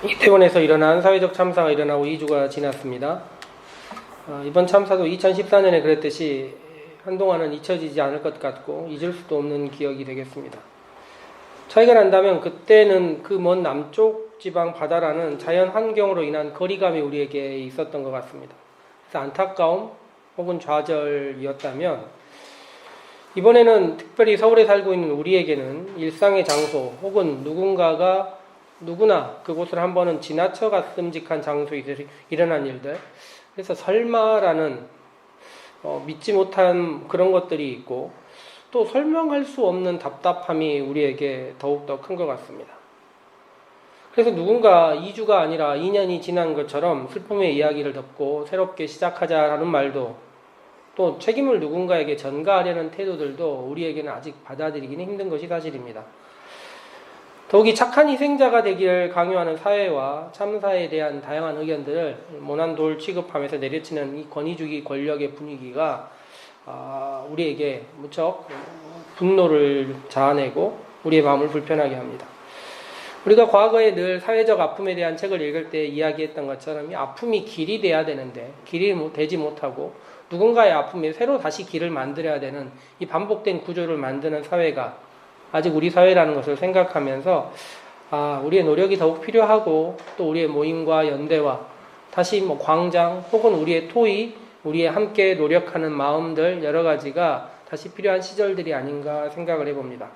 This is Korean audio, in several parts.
이태원에서 일어난 사회적 참사가 일어나고 2주가 지났습니다. 이번 참사도 2014년에 그랬듯이 한동안은 잊혀지지 않을 것 같고 잊을 수도 없는 기억이 되겠습니다. 차이가 난다면 그때는 그 먼 남쪽 지방 바다라는 자연 환경으로 인한 거리감이 우리에게 있었던 것 같습니다. 그래서 안타까움 혹은 좌절이었다면 이번에는 특별히 서울에 살고 있는 우리에게는 일상의 장소 혹은 누구나 그곳을 한 번은 지나쳐 갔음직한 장소에서 일어난 일들, 그래서 설마라는 믿지 못한 그런 것들이 있고 또 설명할 수 없는 답답함이 우리에게 더욱더 큰 것 같습니다. 그래서 누군가 2주가 아니라 2년이 지난 것처럼 슬픔의 이야기를 덮고 새롭게 시작하자라는 말도, 또 책임을 누군가에게 전가하려는 태도들도 우리에게는 아직 받아들이기는 힘든 것이 사실입니다. 더욱이 착한 희생자가 되기를 강요하는 사회와 참사에 대한 다양한 의견들을 모난 돌 취급하면서 내려치는 이 권위주의 권력의 분위기가 우리에게 무척 분노를 자아내고 우리의 마음을 불편하게 합니다. 우리가 과거에 늘 사회적 아픔에 대한 책을 읽을 때 이야기했던 것처럼 이 아픔이 길이 돼야 되는데 길이 되지 못하고 누군가의 아픔에 새로 다시 길을 만들어야 되는 이 반복된 구조를 만드는 사회가 아직 우리 사회라는 것을 생각하면서 우리의 노력이 더욱 필요하고 또 우리의 모임과 연대와 다시 광장 혹은 우리의 토의, 우리의 함께 노력하는 마음들 여러 가지가 다시 필요한 시절들이 아닌가 생각을 해봅니다.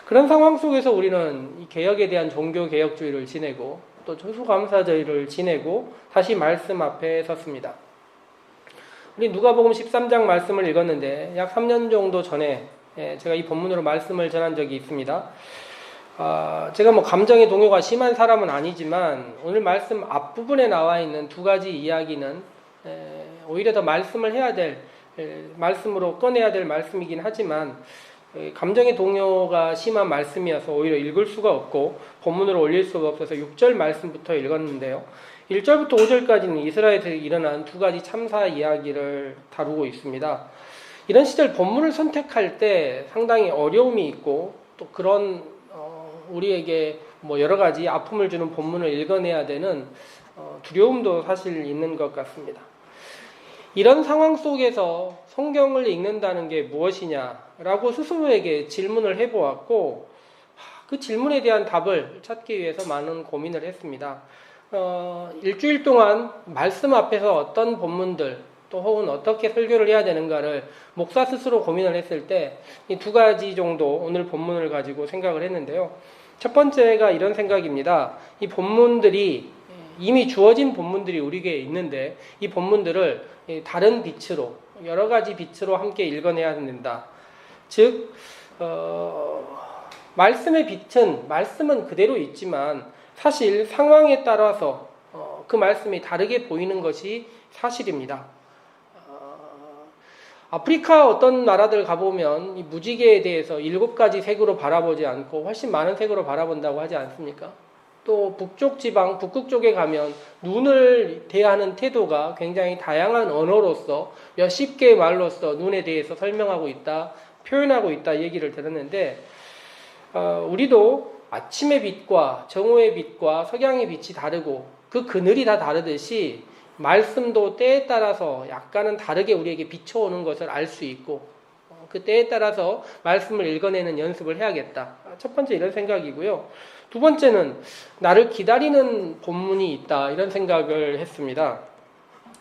그런 상황 속에서 우리는 이 개혁에 대한 종교개혁주의를 지내고 또 추수감사절을 지내고 다시 말씀 앞에 섰습니다. 우리 누가복음 13장 말씀을 읽었는데 약 3년 정도 전에 제가 이 본문으로 말씀을 전한 적이 있습니다. 제가 감정의 동요가 심한 사람은 아니지만 오늘 말씀 앞부분에 나와 있는 두 가지 이야기는 오히려 더 말씀을 해야 될, 말씀으로 꺼내야 될 말씀이긴 하지만 감정의 동요가 심한 말씀이어서 오히려 읽을 수가 없고 본문으로 올릴 수가 없어서 6절 말씀부터 읽었는데요. 1절부터 5절까지는 이스라엘에서 일어난 두 가지 참사 이야기를 다루고 있습니다. 이런 시절 본문을 선택할 때 상당히 어려움이 있고 또 그런 우리에게 여러 가지 아픔을 주는 본문을 읽어내야 되는 두려움도 사실 있는 것 같습니다. 이런 상황 속에서 성경을 읽는다는 게 무엇이냐라고 스스로에게 질문을 해보았고 그 질문에 대한 답을 찾기 위해서 많은 고민을 했습니다. 일주일 동안 말씀 앞에서 어떤 본문들 또 혹은 어떻게 설교를 해야 되는가를 목사 스스로 고민을 했을 때 이 두 가지 정도 오늘 본문을 가지고 생각을 했는데요. 첫 번째가 이런 생각입니다. 이 본문들이 이미 주어진 본문들이 우리에게 있는데 이 본문들을 다른 빛으로 여러 가지 빛으로 함께 읽어내야 된다. 즉 말씀의 빛은 말씀은 그대로 있지만 사실 상황에 따라서 그 말씀이 다르게 보이는 것이 사실입니다. 아프리카 어떤 나라들 가보면 이 무지개에 대해서 7가지 색으로 바라보지 않고 훨씬 많은 색으로 바라본다고 하지 않습니까? 또 북쪽 지방, 북극 쪽에 가면 눈을 대하는 태도가 굉장히 다양한 언어로서 몇십 개의 말로서 눈에 대해서 설명하고 있다, 표현하고 있다 얘기를 들었는데 우리도 아침의 빛과 정오의 빛과 석양의 빛이 다르고 그 그늘이 다 다르듯이 말씀도 때에 따라서 약간은 다르게 우리에게 비춰오는 것을 알 수 있고 그 때에 따라서 말씀을 읽어내는 연습을 해야겠다. 첫 번째 이런 생각이고요. 두 번째는 나를 기다리는 본문이 있다 이런 생각을 했습니다.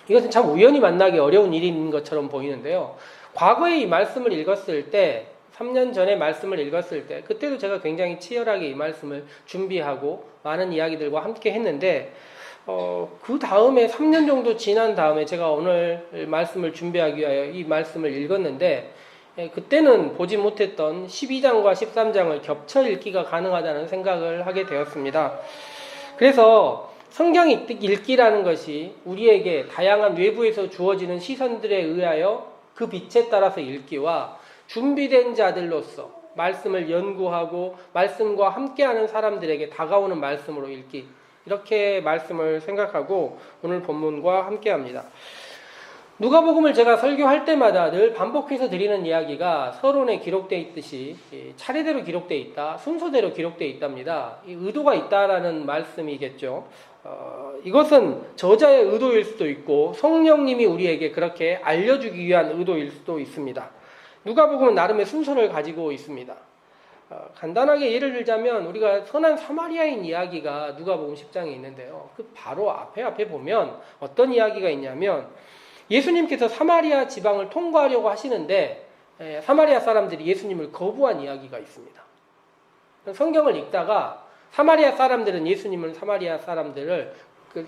이것은 참 우연히 만나기 어려운 일인 것처럼 보이는데요. 과거에 이 말씀을 읽었을 때 3년 전에 말씀을 읽었을 때 그때도 제가 굉장히 치열하게 이 말씀을 준비하고 많은 이야기들과 함께 했는데 그 다음에 3년 정도 지난 다음에 제가 오늘 말씀을 준비하기 위하여 이 말씀을 읽었는데 그때는 보지 못했던 12장과 13장을 겹쳐 읽기가 가능하다는 생각을 하게 되었습니다. 그래서 성경 읽기라는 것이 우리에게 다양한 외부에서 주어지는 시선들에 의하여 그 빛에 따라서 읽기와 준비된 자들로서 말씀을 연구하고 말씀과 함께하는 사람들에게 다가오는 말씀으로 읽기, 이렇게 말씀을 생각하고 오늘 본문과 함께합니다. 누가복음을 제가 설교할 때마다 늘 반복해서 드리는 이야기가 서론에 기록되어 있듯이 차례대로 기록되어 있다, 순서대로 기록되어 있답니다. 이 의도가 있다라는 말씀이겠죠. 이것은 저자의 의도일 수도 있고 성령님이 우리에게 그렇게 알려주기 위한 의도일 수도 있습니다. 누가복음은 나름의 순서를 가지고 있습니다. 간단하게 예를 들자면 우리가 선한 사마리아인 이야기가 누가복음 10장에 있는데요. 그 바로 앞에 보면 어떤 이야기가 있냐면 예수님께서 사마리아 지방을 통과하려고 하시는데 사마리아 사람들이 예수님을 거부한 이야기가 있습니다. 성경을 읽다가 사마리아 사람들은 사마리아 사람들을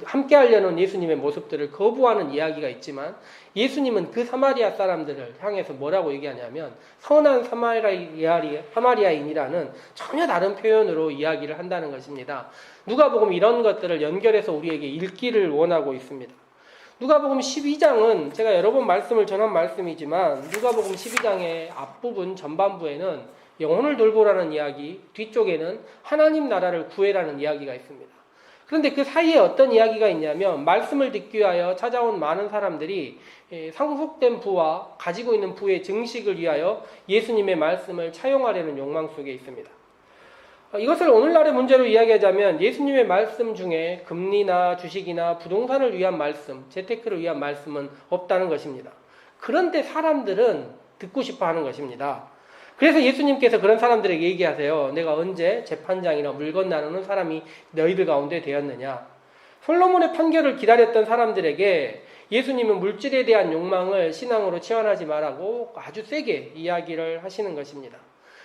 함께 하려는 예수님의 모습들을 거부하는 이야기가 있지만 예수님은 그 사마리아 사람들을 향해서 뭐라고 얘기하냐면 선한 사마리아인이라는 전혀 다른 표현으로 이야기를 한다는 것입니다. 누가복음 이런 것들을 연결해서 우리에게 읽기를 원하고 있습니다. 누가복음 12장은 제가 여러 번 말씀을 전한 말씀이지만 누가복음 12장의 앞부분 전반부에는 영혼을 돌보라는 이야기, 뒤쪽에는 하나님 나라를 구해라는 이야기가 있습니다. 그런데 그 사이에 어떤 이야기가 있냐면 말씀을 듣기 위하여 찾아온 많은 사람들이 상속된 부와 가지고 있는 부의 증식을 위하여 예수님의 말씀을 차용하려는 욕망 속에 있습니다. 이것을 오늘날의 문제로 이야기하자면 예수님의 말씀 중에 금리나 주식이나 부동산을 위한 말씀, 재테크를 위한 말씀은 없다는 것입니다. 그런데 사람들은 듣고 싶어 하는 것입니다. 그래서 예수님께서 그런 사람들에게 얘기하세요. 내가 언제 재판장이나 물건 나누는 사람이 너희들 가운데 되었느냐. 솔로몬의 판결을 기다렸던 사람들에게 예수님은 물질에 대한 욕망을 신앙으로 치환하지 말라고 아주 세게 이야기를 하시는 것입니다.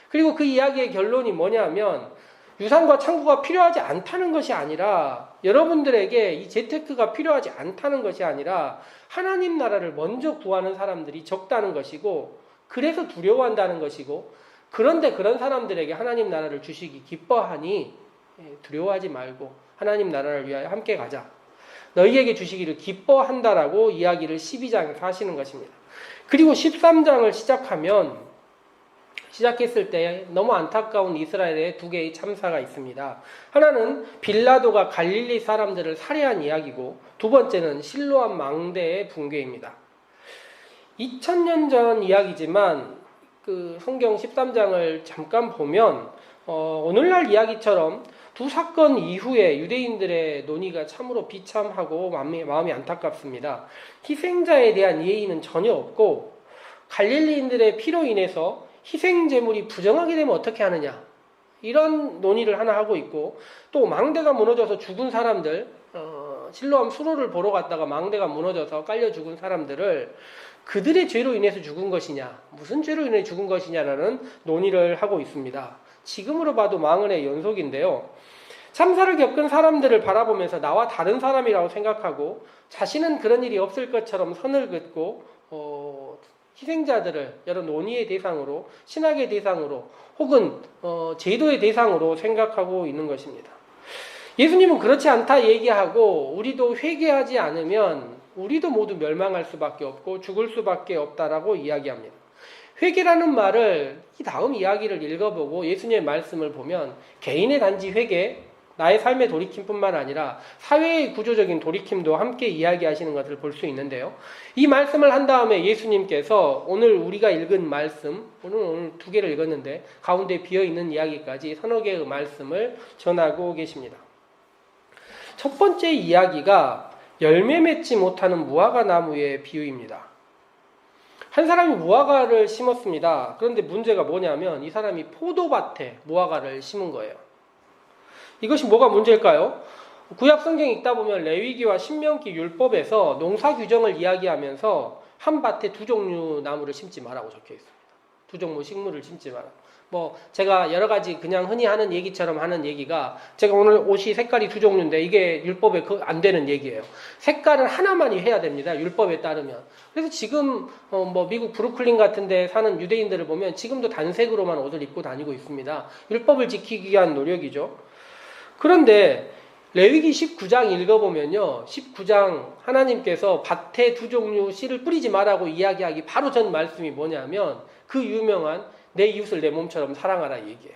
그리고 그 이야기의 결론이 뭐냐면 유산과 창고가 필요하지 않다는 것이 아니라 여러분들에게 이 재테크가 필요하지 않다는 것이 아니라 하나님 나라를 먼저 구하는 사람들이 적다는 것이고 그래서 두려워한다는 것이고 그런데 그런 사람들에게 하나님 나라를 주시기 기뻐하니 두려워하지 말고 하나님 나라를 위하여 함께 가자. 너희에게 주시기를 기뻐한다라고 이야기를 12장에서 하시는 것입니다. 그리고 13장을 시작했을 때 너무 안타까운 이스라엘의 두 개의 참사가 있습니다. 하나는 빌라도가 갈릴리 사람들을 살해한 이야기고 두 번째는 실로암 망대의 붕괴입니다. 2000년 전 이야기지만 그 성경 13장을 잠깐 보면 오늘날 이야기처럼 두 사건 이후에 유대인들의 논의가 참으로 비참하고 마음이 안타깝습니다. 희생자에 대한 예의는 전혀 없고 갈릴리인들의 피로 인해서 희생 제물이 부정하게 되면 어떻게 하느냐 이런 논의를 하나 하고 있고 또 망대가 무너져서 죽은 사람들 실로암 수로를 보러 갔다가 망대가 무너져서 깔려 죽은 사람들을 그들의 죄로 인해서 죽은 것이냐 무슨 죄로 인해 죽은 것이냐라는 논의를 하고 있습니다. 지금으로 봐도 망언의 연속인데요. 참사를 겪은 사람들을 바라보면서 나와 다른 사람이라고 생각하고 자신은 그런 일이 없을 것처럼 선을 긋고 희생자들을 여러 논의의 대상으로 신학의 대상으로 혹은 제도의 대상으로 생각하고 있는 것입니다. 예수님은 그렇지 않다 얘기하고 우리도 회개하지 않으면 우리도 모두 멸망할 수밖에 없고 죽을 수밖에 없다라고 이야기합니다. 회개라는 말을 이 다음 이야기를 읽어보고 예수님의 말씀을 보면 개인의 단지 회개, 나의 삶의 돌이킴뿐만 아니라 사회의 구조적인 돌이킴도 함께 이야기하시는 것을 볼 수 있는데요. 이 말씀을 한 다음에 예수님께서 오늘 우리가 읽은 말씀, 오늘 두 개를 읽었는데 가운데 비어있는 이야기까지 서너 개의 말씀을 전하고 계십니다. 첫 번째 이야기가 열매 맺지 못하는 무화과 나무의 비유입니다. 한 사람이 무화과를 심었습니다. 그런데 문제가 뭐냐면 이 사람이 포도밭에 무화과를 심은 거예요. 이것이 뭐가 문제일까요? 구약 성경 읽다 보면 레위기와 신명기 율법에서 농사 규정을 이야기하면서 한 밭에 두 종류 나무를 심지 말라고 적혀 있습니다. 두 종류 식물을 심지 마라. 제가 여러 가지 그냥 흔히 하는 얘기처럼 하는 얘기가 제가 오늘 옷이 색깔이 두 종류인데 이게 율법에 안 되는 얘기예요. 색깔은 하나만이 해야 됩니다. 율법에 따르면. 그래서 지금 미국 브루클린 같은 데 사는 유대인들을 보면 지금도 단색으로만 옷을 입고 다니고 있습니다. 율법을 지키기 위한 노력이죠. 그런데 레위기 19장 읽어보면요. 19장 하나님께서 밭에 두 종류 씨를 뿌리지 말라고 이야기하기 바로 전 말씀이 뭐냐면 그 유명한 내 이웃을 내 몸처럼 사랑하라 얘기예요.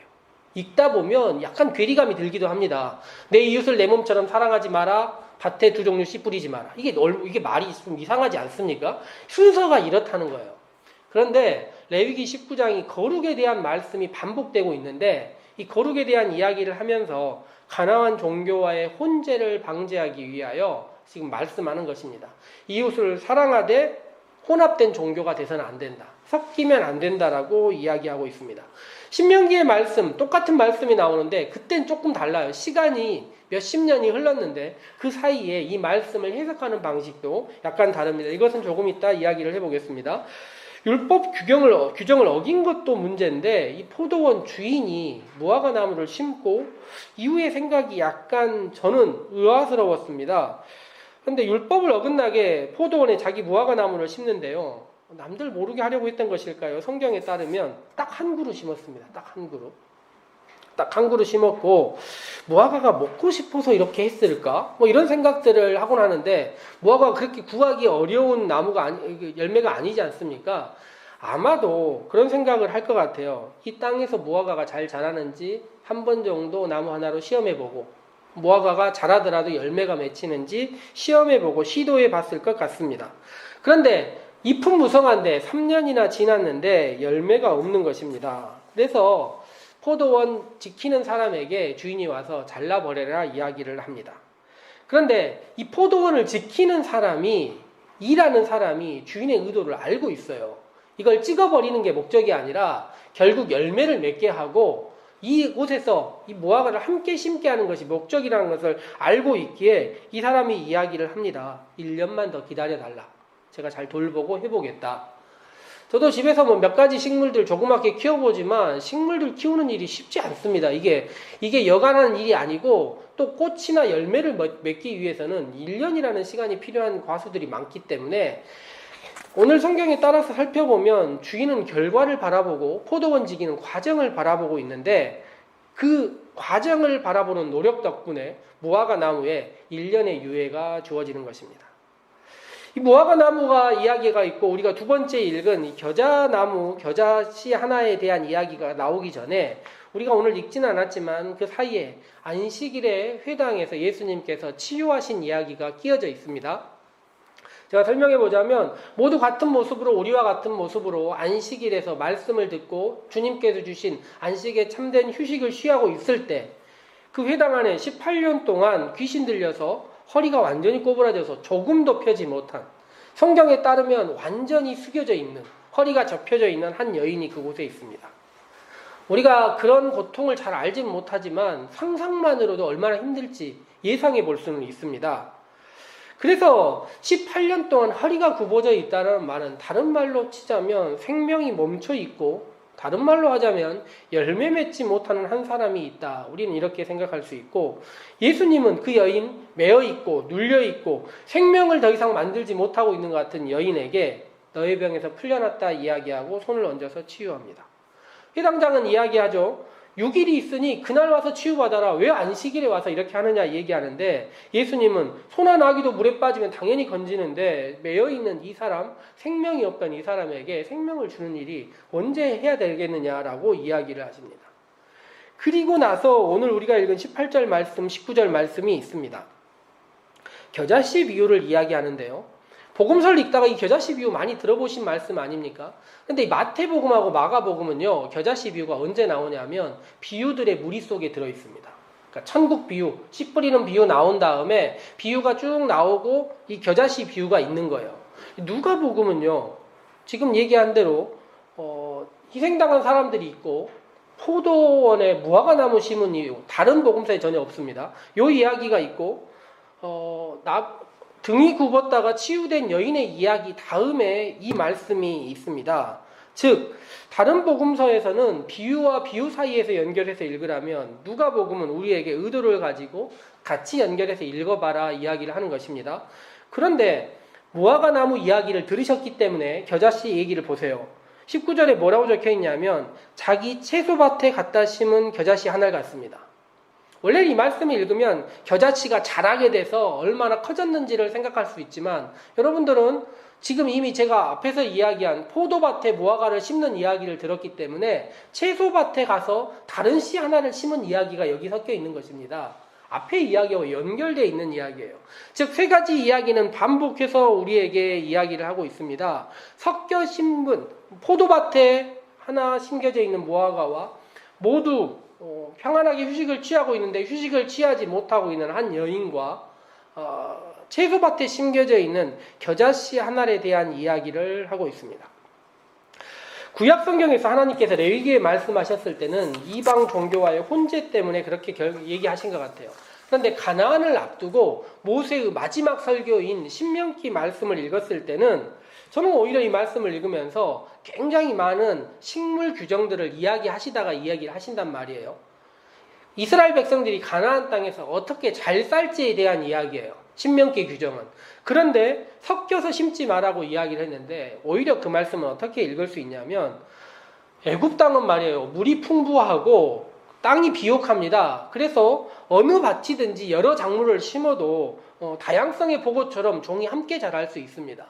읽다 보면 약간 괴리감이 들기도 합니다. 내 이웃을 내 몸처럼 사랑하지 마라. 밭에 두 종류 씨 뿌리지 마라. 이게 말이 좀 이상하지 않습니까? 순서가 이렇다는 거예요. 그런데 레위기 19장이 거룩에 대한 말씀이 반복되고 있는데 이 거룩에 대한 이야기를 하면서 가나안 종교와의 혼재를 방지하기 위하여 지금 말씀하는 것입니다. 이웃을 사랑하되 혼합된 종교가 돼서는 안 된다. 섞이면 안 된다라고 이야기하고 있습니다. 신명기의 말씀, 똑같은 말씀이 나오는데 그땐 조금 달라요. 시간이 몇십 년이 흘렀는데 그 사이에 이 말씀을 해석하는 방식도 약간 다릅니다. 이것은 조금 이따 이야기를 해보겠습니다. 율법 규정을 어긴 것도 문제인데 이 포도원 주인이 무화과 나무를 심고 이후의 생각이 약간 저는 의아스러웠습니다. 그런데 율법을 어긋나게 포도원에 자기 무화과 나무를 심는데요. 남들 모르게 하려고 했던 것일까요? 성경에 따르면 딱 한 그루 심었습니다. 딱 한 그루. 딱 한 그루 심었고 무화과가 먹고 싶어서 이렇게 했을까? 뭐 이런 생각들을 하곤 하는데 무화과가 그렇게 구하기 어려운 나무가 열매가 아니지 않습니까? 아마도 그런 생각을 할 것 같아요. 이 땅에서 무화과가 잘 자라는지 한 번 정도 나무 하나로 시험해보고 무화과가 자라더라도 열매가 맺히는지 시험해보고 시도해 봤을 것 같습니다. 그런데 잎은 무성한데 3년이나 지났는데 열매가 없는 것입니다. 그래서 포도원 지키는 사람에게 주인이 와서 잘라버려라 이야기를 합니다. 그런데 이 포도원을 지키는 사람이, 일하는 사람이 주인의 의도를 알고 있어요. 이걸 찍어버리는 게 목적이 아니라 결국 열매를 맺게 하고 이곳에서 이 무화과를 함께 심게 하는 것이 목적이라는 것을 알고 있기에 이 사람이 이야기를 합니다. 1년만 더 기다려달라. 제가 잘 돌보고 해보겠다. 저도 집에서 뭐 몇 가지 식물들 조그맣게 키워보지만 식물들 키우는 일이 쉽지 않습니다. 이게 여간하는 일이 아니고 또 꽃이나 열매를 맺기 위해서는 1년이라는 시간이 필요한 과수들이 많기 때문에 오늘 성경에 따라서 살펴보면 주인은 결과를 바라보고 포도원 지기는 과정을 바라보고 있는데 그 과정을 바라보는 노력 덕분에 무화과 나무에 1년의 유예가 주어지는 것입니다. 이 무화과 나무가 이야기가 있고 우리가 두 번째 읽은 이 겨자나무, 겨자씨 하나에 대한 이야기가 나오기 전에 우리가 오늘 읽지는 않았지만 그 사이에 안식일에 회당에서 예수님께서 치유하신 이야기가 끼어져 있습니다. 제가 설명해 보자면 모두 같은 모습으로 우리와 같은 모습으로 안식일에서 말씀을 듣고 주님께서 주신 안식에 참된 휴식을 취하고 있을 때 그 회당 안에 18년 동안 귀신 들려서 허리가 완전히 꼬부라져서 조금도 펴지 못한, 성경에 따르면 완전히 숙여져 있는, 허리가 접혀져 있는 한 여인이 그곳에 있습니다. 우리가 그런 고통을 잘 알지는 못하지만 상상만으로도 얼마나 힘들지 예상해 볼 수는 있습니다. 그래서 18년 동안 허리가 굽어져 있다는 말은 다른 말로 치자면 생명이 멈춰 있고, 다른 말로 하자면 열매 맺지 못하는 한 사람이 있다. 우리는 이렇게 생각할 수 있고, 예수님은 그 여인, 매어 있고 눌려 있고 생명을 더 이상 만들지 못하고 있는 것 같은 여인에게 너의 병에서 풀려났다 이야기하고 손을 얹어서 치유합니다. 회당장은 이야기하죠. 6일이 있으니 그날 와서 치유받아라. 왜 안식일에 와서 이렇게 하느냐 얘기하는데, 예수님은 소나 나귀도 물에 빠지면 당연히 건지는데 매여있는 이 사람, 생명이 없던 이 사람에게 생명을 주는 일이 언제 해야 되겠느냐라고 이야기를 하십니다. 그리고 나서 오늘 우리가 읽은 18절 말씀, 19절 말씀이 있습니다. 겨자씨 비유를 이야기하는데요. 복음서를 읽다가 이 겨자씨 비유 많이 들어보신 말씀 아닙니까? 근데 이 마태복음하고 마가복음은요, 겨자씨 비유가 언제 나오냐면 비유들의 무리 속에 들어있습니다. 그러니까 천국 비유, 씨 뿌리는 비유 나온 다음에 비유가 쭉 나오고 이 겨자씨 비유가 있는 거예요. 누가복음은요, 지금 얘기한 대로 희생당한 사람들이 있고 포도원에 무화과 나무 심은 이유, 다른 복음서에 전혀 없습니다. 요 이야기가 있고 등이 굽었다가 치유된 여인의 이야기 다음에 이 말씀이 있습니다. 즉 다른 복음서에서는 비유와 비유 사이에서 연결해서 읽으라면 누가복음은 우리에게 의도를 가지고 같이 연결해서 읽어봐라 이야기를 하는 것입니다. 그런데 무화과 나무 이야기를 들으셨기 때문에 겨자씨 얘기를 보세요. 19절에 뭐라고 적혀있냐면 자기 채소밭에 갖다 심은 겨자씨 하나를 같습니다. 원래 이 말씀을 읽으면 겨자씨가 자라게 돼서 얼마나 커졌는지를 생각할 수 있지만, 여러분들은 지금 이미 제가 앞에서 이야기한 포도밭에 무화과를 심는 이야기를 들었기 때문에 채소밭에 가서 다른 씨 하나를 심은 이야기가 여기 섞여 있는 것입니다. 앞에 이야기와 연결되어 있는 이야기예요. 즉, 세 가지 이야기는 반복해서 우리에게 이야기를 하고 있습니다. 섞여 심은 포도밭에 하나 심겨져 있는 무화과와 모두 평안하게 휴식을 취하고 있는데 휴식을 취하지 못하고 있는 한 여인과 채소밭에 심겨져 있는 겨자씨 한 알에 대한 이야기를 하고 있습니다. 구약 성경에서 하나님께서 레위기에 말씀하셨을 때는 이방 종교와의 혼재 때문에 그렇게 얘기하신 것 같아요. 그런데 가나안을 앞두고 모세의 마지막 설교인 신명기 말씀을 읽었을 때는 저는 오히려 이 말씀을 읽으면서 굉장히 많은 식물 규정들을 이야기를 하신단 말이에요. 이스라엘 백성들이 가나안 땅에서 어떻게 잘 살지에 대한 이야기예요. 신명기 규정은. 그런데 섞여서 심지 말라고 이야기를 했는데 오히려 그 말씀은 어떻게 읽을 수 있냐면 애굽 땅은 말이에요. 물이 풍부하고 땅이 비옥합니다. 그래서 어느 밭이든지 여러 작물을 심어도 다양성의 보고처럼 종이 함께 자랄 수 있습니다.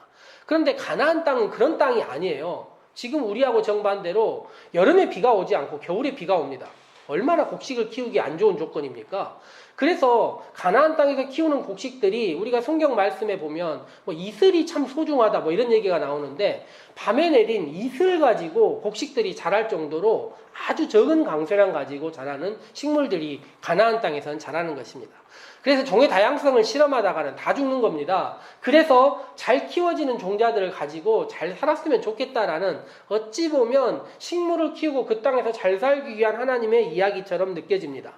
그런데 가나안 땅은 그런 땅이 아니에요. 지금 우리하고 정반대로 여름에 비가 오지 않고 겨울에 비가 옵니다. 얼마나 곡식을 키우기 안 좋은 조건입니까? 그래서 가나안 땅에서 키우는 곡식들이 우리가 성경 말씀에 보면 이슬이 참 소중하다 이런 얘기가 나오는데 밤에 내린 이슬 가지고 곡식들이 자랄 정도로 아주 적은 강수량 가지고 자라는 식물들이 가나안 땅에서는 자라는 것입니다. 그래서 종의 다양성을 실험하다가는 다 죽는 겁니다. 그래서 잘 키워지는 종자들을 가지고 잘 살았으면 좋겠다라는 어찌 보면 식물을 키우고 그 땅에서 잘 살기 위한 하나님의 이야기처럼 느껴집니다.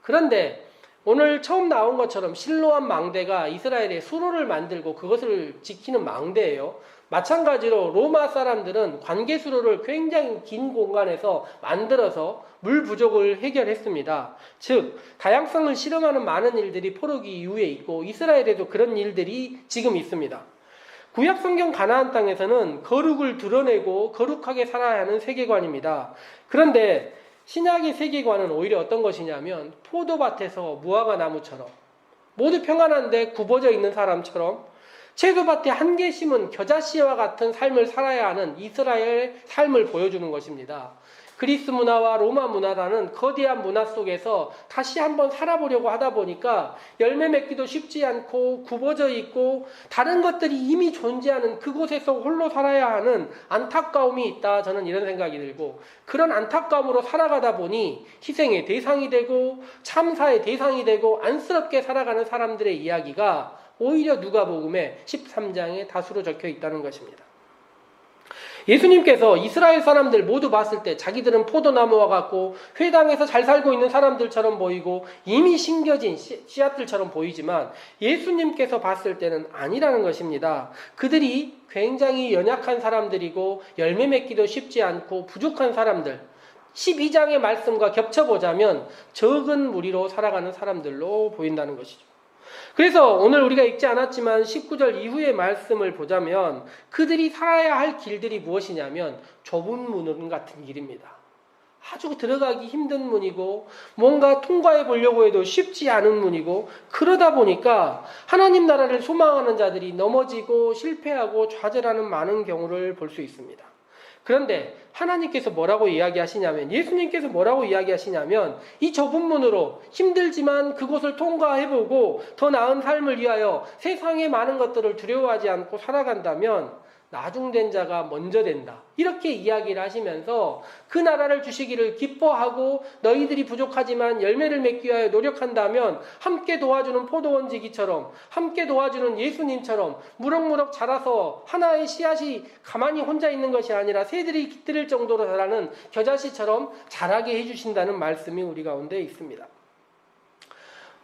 그런데 오늘 처음 나온 것처럼 실로암 망대가 이스라엘의 수로를 만들고 그것을 지키는 망대예요. 마찬가지로 로마 사람들은 관계 수로를 굉장히 긴 공간에서 만들어서 물 부족을 해결했습니다. 즉 다양성을 실험하는 많은 일들이 포로기 이후에 있고 이스라엘에도 그런 일들이 지금 있습니다. 구약 성경 가나안 땅에서는 거룩을 드러내고 거룩하게 살아야 하는 세계관입니다. 그런데 신약의 세계관은 오히려 어떤 것이냐면 포도밭에서 무화과 나무처럼 모두 평안한데 굽어져 있는 사람처럼 채소밭에 한 개 심은 겨자씨와 같은 삶을 살아야 하는 이스라엘 삶을 보여주는 것입니다. 그리스 문화와 로마 문화라는 거대한 문화 속에서 다시 한번 살아보려고 하다 보니까 열매 맺기도 쉽지 않고 굽어져 있고 다른 것들이 이미 존재하는 그곳에서 홀로 살아야 하는 안타까움이 있다. 저는 이런 생각이 들고 그런 안타까움으로 살아가다 보니 희생의 대상이 되고 참사의 대상이 되고 안쓰럽게 살아가는 사람들의 이야기가 오히려 누가복음의 13장에 다수로 적혀 있다는 것입니다. 예수님께서 이스라엘 사람들 모두 봤을 때 자기들은 포도나무와 같고 회당에서 잘 살고 있는 사람들처럼 보이고 이미 심겨진 씨앗들처럼 보이지만 예수님께서 봤을 때는 아니라는 것입니다. 그들이 굉장히 연약한 사람들이고 열매 맺기도 쉽지 않고 부족한 사람들, 12장의 말씀과 겹쳐보자면 적은 무리로 살아가는 사람들로 보인다는 것이죠. 그래서 오늘 우리가 읽지 않았지만 19절 이후의 말씀을 보자면 그들이 살아야 할 길들이 무엇이냐면 좁은 문 같은 길입니다. 아주 들어가기 힘든 문이고 뭔가 통과해 보려고 해도 쉽지 않은 문이고 그러다 보니까 하나님 나라를 소망하는 자들이 넘어지고 실패하고 좌절하는 많은 경우를 볼 수 있습니다. 그런데 하나님께서 뭐라고 이야기하시냐면 예수님께서 뭐라고 이야기하시냐면 이 좁은 문으로 힘들지만 그곳을 통과해보고 더 나은 삶을 위하여 세상의 많은 것들을 두려워하지 않고 살아간다면 나중된 자가 먼저 된다. 이렇게 이야기를 하시면서 그 나라를 주시기를 기뻐하고 너희들이 부족하지만 열매를 맺기 위하여 노력한다면 함께 도와주는 포도원지기처럼 함께 도와주는 예수님처럼 무럭무럭 자라서 하나의 씨앗이 가만히 혼자 있는 것이 아니라 새들이 깃들일 정도로 자라는 겨자씨처럼 자라게 해주신다는 말씀이 우리 가운데 있습니다.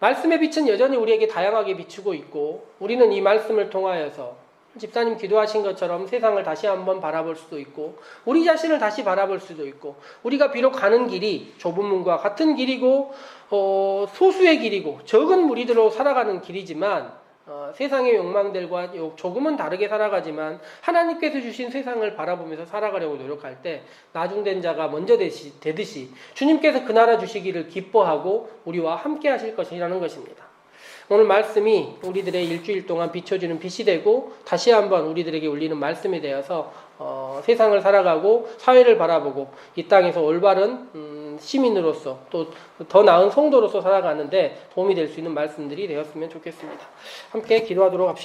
말씀의 빛은 여전히 우리에게 다양하게 비추고 있고 우리는 이 말씀을 통하여서 집사님 기도하신 것처럼 세상을 다시 한번 바라볼 수도 있고 우리 자신을 다시 바라볼 수도 있고 우리가 비록 가는 길이 좁은 문과 같은 길이고 소수의 길이고 적은 무리들로 살아가는 길이지만 세상의 욕망들과 조금은 다르게 살아가지만 하나님께서 주신 세상을 바라보면서 살아가려고 노력할 때 나중된 자가 먼저 되듯이 주님께서 그 나라 주시기를 기뻐하고 우리와 함께 하실 것이라는 것입니다. 오늘 말씀이 우리들의 일주일 동안 비춰주는 빛이 되고 다시 한번 우리들에게 울리는 말씀이 되어서 세상을 살아가고 사회를 바라보고 이 땅에서 올바른 시민으로서 또 더 나은 성도로서 살아가는데 도움이 될 수 있는 말씀들이 되었으면 좋겠습니다. 함께 기도하도록 합시다.